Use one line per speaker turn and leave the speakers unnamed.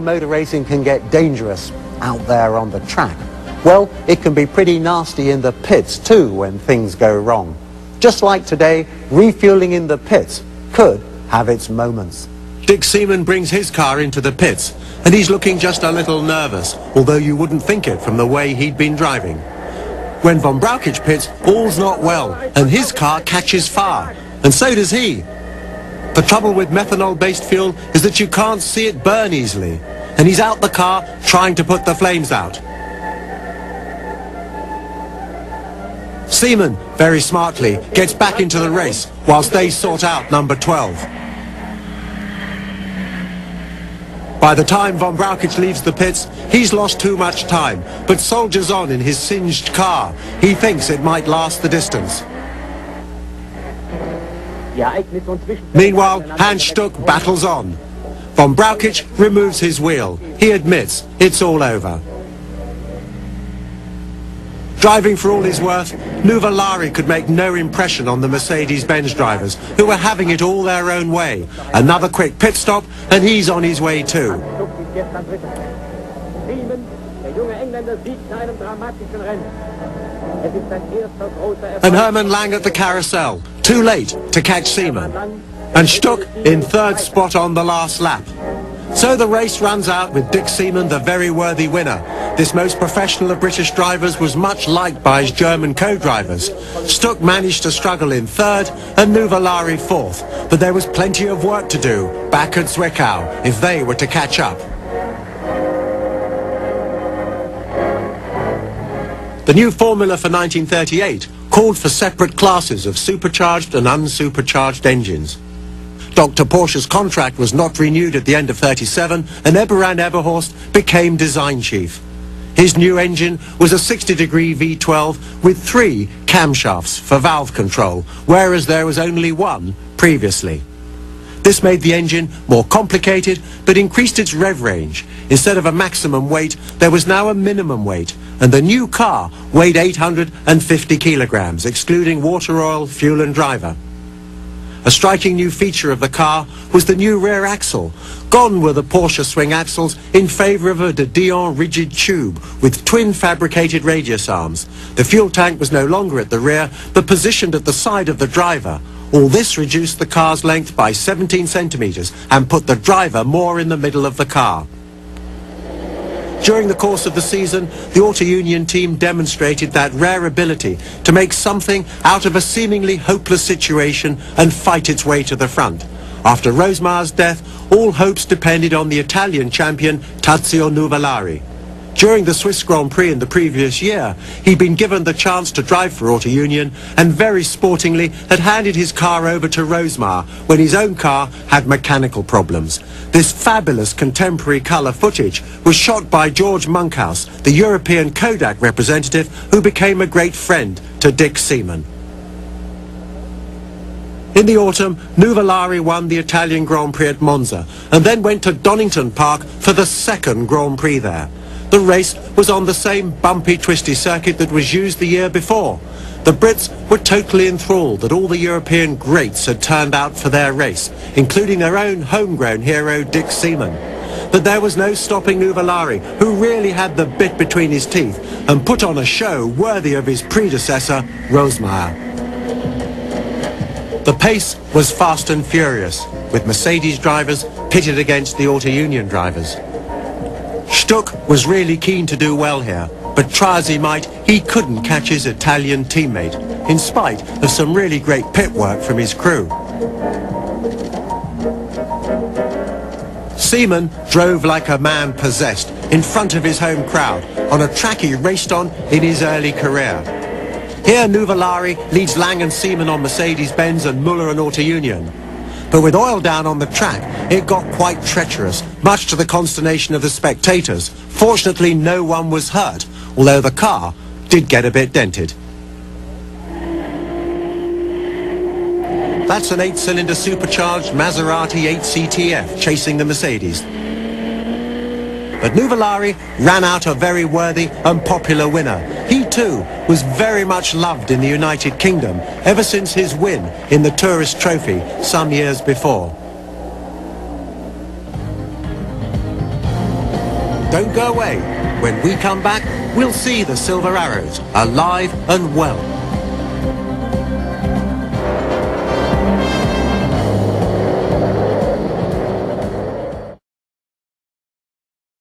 motor racing can get dangerous out there on the track, well, it can be pretty nasty in the pits too when things go wrong. Just like today, refueling in the pits could have its moments.
Dick Seaman brings his car into the pits, and he's looking just a little nervous, although you wouldn't think it from the way he'd been driving. When Von Brauchitsch pits, all's not well, and his car catches fire, and so does he. The trouble with methanol-based fuel is that you can't see it burn easily, and he's out the car trying to put the flames out. Seaman, very smartly, gets back into the race whilst they sort out number 12. By the time Von Brauchitsch leaves the pits, he's lost too much time, but soldiers on in his singed car. He thinks it might last the distance. Meanwhile, Hans Stuck battles on. Von Brauchitsch removes his wheel. He admits it's all over. Driving for all his worth, Nuvolari could make no impression on the Mercedes-Benz drivers, who were having it all their own way. Another quick pit stop, and he's on his way too. And Hermann Lang at the carousel, too late to catch Seaman. And Stuck in third spot on the last lap. So the race runs out with Dick Seaman the very worthy winner. This most professional of British drivers was much liked by his German co-drivers. Stuck managed to struggle in third and Nuvolari fourth, but there was plenty of work to do back at Zwickau if they were to catch up. The new formula for 1938 called for separate classes of supercharged and unsupercharged engines. Dr. Porsche's contract was not renewed at the end of 37, and Eberhard Eberhorst became design chief. His new engine was a 60-degree V12 with 3 camshafts for valve control, whereas there was only 1 previously. This made the engine more complicated, but increased its rev range. Instead of a maximum weight, there was now a minimum weight, and the new car weighed 850 kilograms, excluding water, oil, fuel and driver. A striking new feature of the car was the new rear axle. Gone were the Porsche swing axles in favour of a de Dion rigid tube with twin fabricated radius arms. The fuel tank was no longer at the rear, but positioned at the side of the driver. All this reduced the car's length by 17 centimetres and put the driver more in the middle of the car. During the course of the season, the Auto Union team demonstrated that rare ability to make something out of a seemingly hopeless situation and fight its way to the front. After Rosmar's death, all hopes depended on the Italian champion Tazio Nuvolari. During the Swiss Grand Prix in the previous year, he'd been given the chance to drive for Auto Union and very sportingly had handed his car over to Rosmar when his own car had mechanical problems. This fabulous contemporary colour footage was shot by George Monkhouse, the European Kodak representative who became a great friend to Dick Seaman. In the autumn, Nuvolari won the Italian Grand Prix at Monza and then went to Donington Park for the second Grand Prix there. The race was on the same bumpy, twisty circuit that was used the year before. The Brits were totally enthralled that all the European greats had turned out for their race, including their own homegrown hero Dick Seaman. But there was no stopping Nuvolari, who really had the bit between his teeth and put on a show worthy of his predecessor, Rosmar. The pace was fast and furious, with Mercedes drivers pitted against the Auto Union drivers. Stuck was really keen to do well here, but try as he might, he couldn't catch his Italian teammate, in spite of some really great pit work from his crew. Seaman drove like a man possessed in front of his home crowd on a track he raced on in his early career. Here Nuvolari leads Lang and Seaman on Mercedes-Benz and Muller and Auto Union. But with oil down on the track, it got quite treacherous, much to the consternation of the spectators. Fortunately, no one was hurt, although the car did get a bit dented. That's an 8-cylinder supercharged Maserati 8CTF chasing the Mercedes. But Nuvolari ran out a very worthy and popular winner. He too was very much loved in the United Kingdom ever since his win in the Tourist Trophy some years before. Don't go away. When we come back, we'll see the Silver Arrows, alive and well.